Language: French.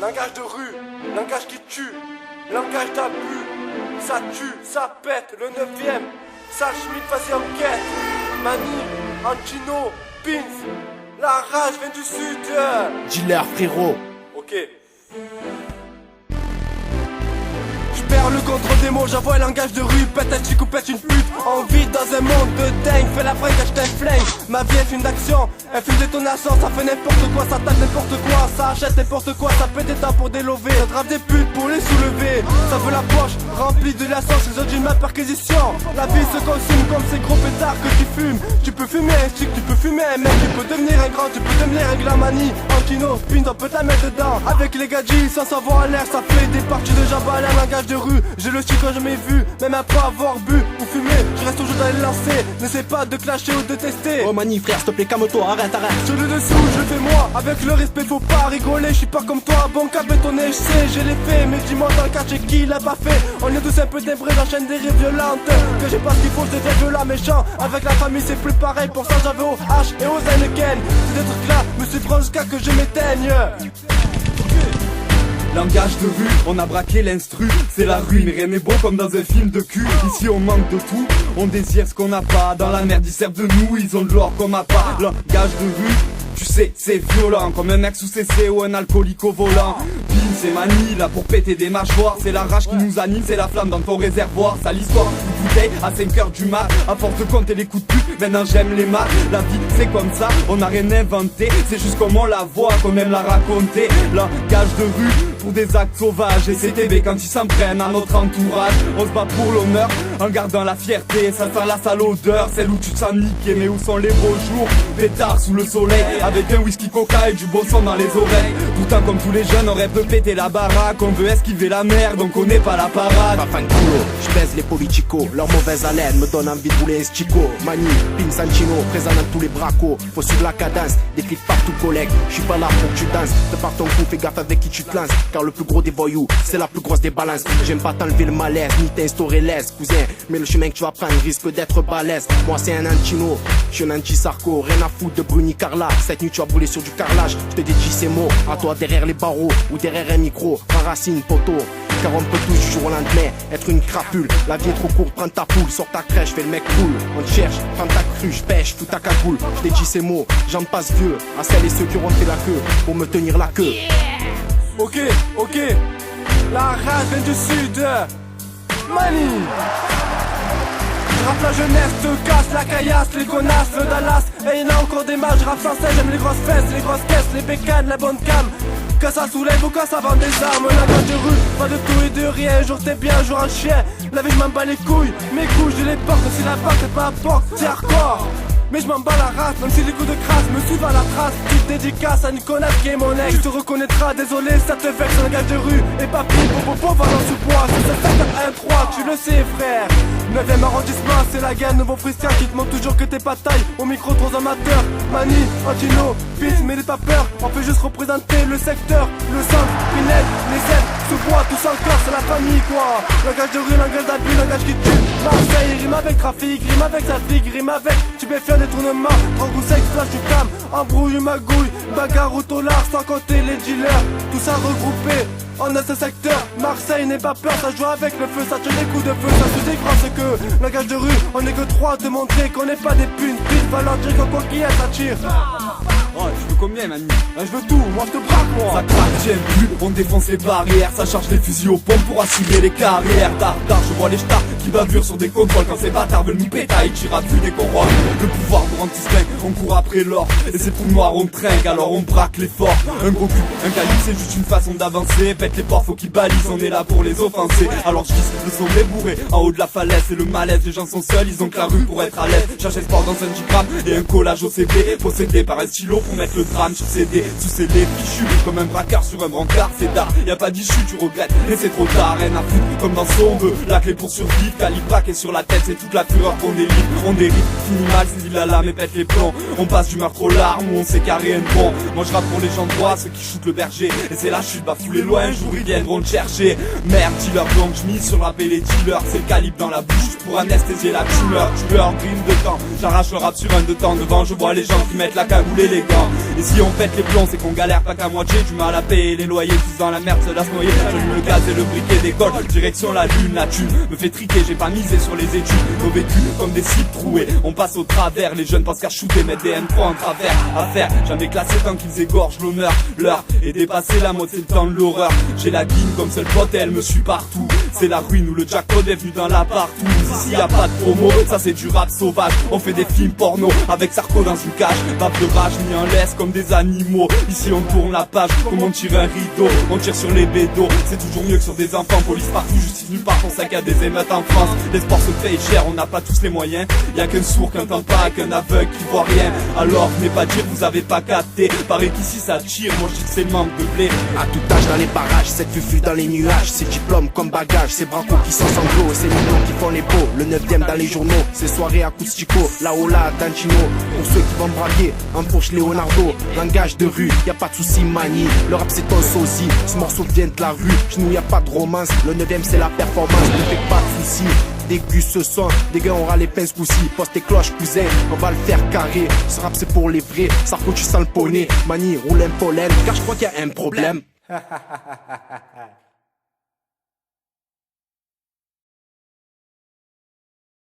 Langage de rue, langage qui tue, langage d'abus. Ça tue, ça pète, le 9ème. Sale Schmitt, vas-y enquête. Mani, Antino, Pins. La rage vient du sud. Dealer frérot. Ok. J'perds le contrôle des mots, j'envoie un langage de rue. Pète un chic ou pète une pute. On vit dans un monde de dingue. Fais la break, achète un flingue. Ma vie est film d'action, un film de détonation. Ça fait n'importe quoi, ça tape n'importe quoi. Ça achète n'importe quoi, ça pète des temps pour délover. Ça drave des putes pour les soulever. Ça veut la poche remplie de la sauce, les autres d'une ma perquisition. La vie se consume comme ces gros pétards que tu fumes. Tu peux fumer un chic, tu peux fumer un mec. Tu peux devenir un grand, tu peux devenir un glamani. Antino, Pins, on peut te la mettre dedans. Avec les gadgets, sans savoir à l'air, ça fait des parties de jambes à l'air, langage de rue. J'ai le chic quand jamais vu, même après avoir bu ou fumé. Je reste toujours dans les lancers, n'essaie pas de clasher ou de tester. Oh mani frère, s'il te plaît, calme-toi, arrête. Sur le dessous, je le fais moi. Avec le respect, faut pas rigoler. Je suis pas comme toi, bon qu'à bétonner, je sais, j'ai les faits. Mais dis-moi dans le quartier qui l'a pas fait. On est tous un peu débrés, j'enchaîne des rires violentes. Que j'ai pas ce qu'il faut, je deviens violent, méchant. Avec la famille, c'est plus pareil. Pour ça, j'avais au H et aux Heineken. Ces deux trucs là me suivront jusqu'à que je m'éteigne. Langage de rue, on a braqué l'instru, c'est la rue, mais rien n'est beau comme dans un film de cul. Ici on manque de tout, on désire ce qu'on n'a pas. Dans la merde ils servent de nous, ils ont de l'or comme à pas. Langage de rue, tu sais c'est violent, comme un mec sous CC ou un alcoolique au volant. Pin c'est manie, là pour péter des mâchoires. C'est la rage qui nous anime, c'est la flamme dans ton réservoir. Ça l'histoire, une bouteille à 5h du mat. À force de compter les coups de pute, maintenant j'aime les maths. La vie c'est comme ça, on n'a rien inventé. C'est juste comme on la voit, qu'on aime la raconter. Langage de rue, pour des actes sauvages. Et CTB quand ils s'en prennent à notre entourage. On se bat pour l'honneur, en gardant la fierté. Ça sent la sale odeur, celle où tu te sens niqué. Mais où sont les beaux jours, pétard sous le soleil. Avec un whisky coca et du bon son dans les oreilles. Pourtant comme tous les jeunes on rêve de péter la baraque. On veut esquiver la mer, donc on n'est pas la parade. Pas fan culo, j'pèse les politicos. Leur mauvaise haleine me donne envie de rouler un stico. Mani, Pin, Santino, présent dans tous les bracos. Faut suivre la cadence, des clics partout collègue. J'suis pas là pour que tu danses, te pars ton coup, fais gaffe avec qui tu te lances. Car le plus gros des voyous, c'est la plus grosse des balances. J'aime pas t'enlever le malaise, ni t'instaurer l'aise, cousin. Mais le chemin que tu vas prendre risque d'être balèze. Moi c'est un Antino, j'suis un anti-sarco. Rien à foutre de Bruni Carla. Cette nuit tu vas brûler sur du carrelage. J'te dédie ces mots, à toi derrière les barreaux ou derrière un micro. Racine, poteau. Car on peut tous du jour au lendemain être une crapule. La vie est trop courte, prends ta poule, sors ta crèche, fais le mec cool. On te cherche, prends ta cruche, pêche, fous ta cagoule. Je t'ai dit ces mots, j'en passe vieux. À celles et ceux qui auront fait la queue pour me tenir la queue. Ok, la rage vient du sud. Mani. Je rappe la jeunesse, te casse la caillasse, les connasses, le Dallas. Et y'en a encore des matchs, je rappe sans cesse, j'aime les grosses fesses, les grosses caisses, les bécanes, la bonne cam. Quand ça soulève ou quand ça vend des armes. La gueule de rue, pas de tout et de rien. Un jour t'es bien, un jour un chien. La vie je m'en bats les couilles, mes couilles je les porte. Si la porte c'est pas à porte, c'est hardcore. Mais je m'en bats la race, même si les coups de crasse me suivent à la trace. Petite dédicace à une connasse qui est mon ex. Tu te reconnaîtras, désolé, ça te vexe, un gage de rue. Et pas plus, popo, va dans ce bois. C'est ça, 1-3, tu le sais, frère. 9ème arrondissement, c'est la guerre, nouveau frisquin qui te montre toujours que t'es pas taille. Au micro, trop amateur, Mani, Antino, Pins, mais n'aie pas peur. On peut juste représenter le secteur, le centre, Pinel, les aides, sous-bois, tous encore, c'est la famille, quoi. Langage de rue, langage d'abus, langage qui tue. Marseille, rime avec trafic, rime avec sa flic, rime avec stupéfiant, détournement, rangousse, flash du cam, embrouille, magouille, bagarre au tolard, sans compter les dealers, tout ça regroupé. On a ce secteur, Marseille n'est pas peur, ça joue avec le feu, ça tire des coups de feu, ça se dégrande ce que langage de rue, on est que trois, te montrer qu'on n'est pas des punes, pile, valeur dire qu'en quoi qu'il y a, ça tire. Oh, tu veux combien, Mani? Je veux tout, moi je te braque, moi. Ça craque, j'aime plus, on défonce les barrières. Ça charge les fusils aux pompes pour assurer les carrières. Tard, je vois les stars qui bavurent sur des contrôles. Quand ces bâtards veulent nous pétailler, tirent à vue des conrôles. Le pouvoir nous rend distinct, on court après l'or. Et ces trous noirs on trinque, alors on braque les forts. Un gros cul, un calibre, c'est juste une façon d'avancer. Pète les portes, faut qu'ils balisent, on est là pour les offenser. Alors je vise le son débourré, en haut de la falaise. C'est le malaise, les gens sont seuls, ils ont que la rue pour être à l'aise. Cherche espoir dans un digramme et un collage au CD. Possédé par un stylo pour mettre le drame sur CD. Sous CD fichu, comme un braqueur sur un brancard. C'est d'art, y a pas d'issue, tu regrettes, et c'est trop tard. Rien à foutre, comme dans son veut la clé pour survivre. calibre braqué sur la tête, c'est toute la fureur qu'on délivre. On dérive, finit mal, c'est la lame et pète les plombs. On passe du meurtre aux larmes où on s'est carré un bon. Moi je rappe pour les gens droits, ceux qui shootent le berger. Et c'est la chute, bah fous-les loin, un jour ils viendront te chercher. Merde, dealer, donc j'mise sur rap et les dealers. C'est le calibre dans la bouche pour anesthésier la tumeur. Tueur, dream de temps, j'arrache le rap sur un de temps. Devant je vois les gens qui mettent la cagoule et les gants. Et si on pète les plombs, c'est qu'on galère pas qu'à moitié. Du mal à payer les loyers, tous dans la merde, se laisse noyer. J'allume le gaz et le briquet d'école, direction la lune, la thune me fait triquer, j'ai pas misé sur les études. Nos vécus comme des cibles troués, on passe au travers. Les jeunes pensent qu'à shooter, mettre des M3 en travers. À faire, jamais classé tant qu'ils égorgent l'honneur. L'heure est dépassée, la mode c'est le temps de l'horreur. J'ai la guine comme seul pote, elle me suit partout. C'est la ruine où le jackpot est venu dans la partout. Ici y a pas de promo, ça c'est du rap sauvage. On fait des films porno avec Sarko dans une cage. Pas de rage ni en laisse comme des animaux. Ici on tourne la page comme on tire un rideau. On tire sur les bédos, c'est toujours mieux que sur des enfants. Police partout, justice nulle part, pour ça qu'il y a des émeutes en France. Les sports se payent cher, on n'a pas tous les moyens. Y'a qu'un sourd qui entend pas, qu'un aveugle qui voit rien. Alors venez pas dire vous avez pas capté. Paraît qu'ici ça tire, moi je dis que c'est manque de blé. À tout âge dans les barrages, cette fufu dans les nuages. C'est diplôme comme bagage, c'est Branco qui s'en sanglots. C'est millions qui font les beaux, le 9ème dans les journaux. C'est soirée acoustico, la Ola, Tantino. Pour ceux qui vont braquer, en Porsche Leonardo. Langage de rue, y a pas de soucis manie. Le rap c'est un sosie, ce morceau vient de la rue. Chez nous y a pas de romance, le 9ème c'est la performance. Ne fais pas de soucis, déguste ce son. Des gars aura les pinces coussi. Poste tes cloches cousin, on va le faire carré. Ce rap c'est pour les vrais, Sarko tu sens le poney. Mani roule un pollen, car je crois qu'il y a un problème.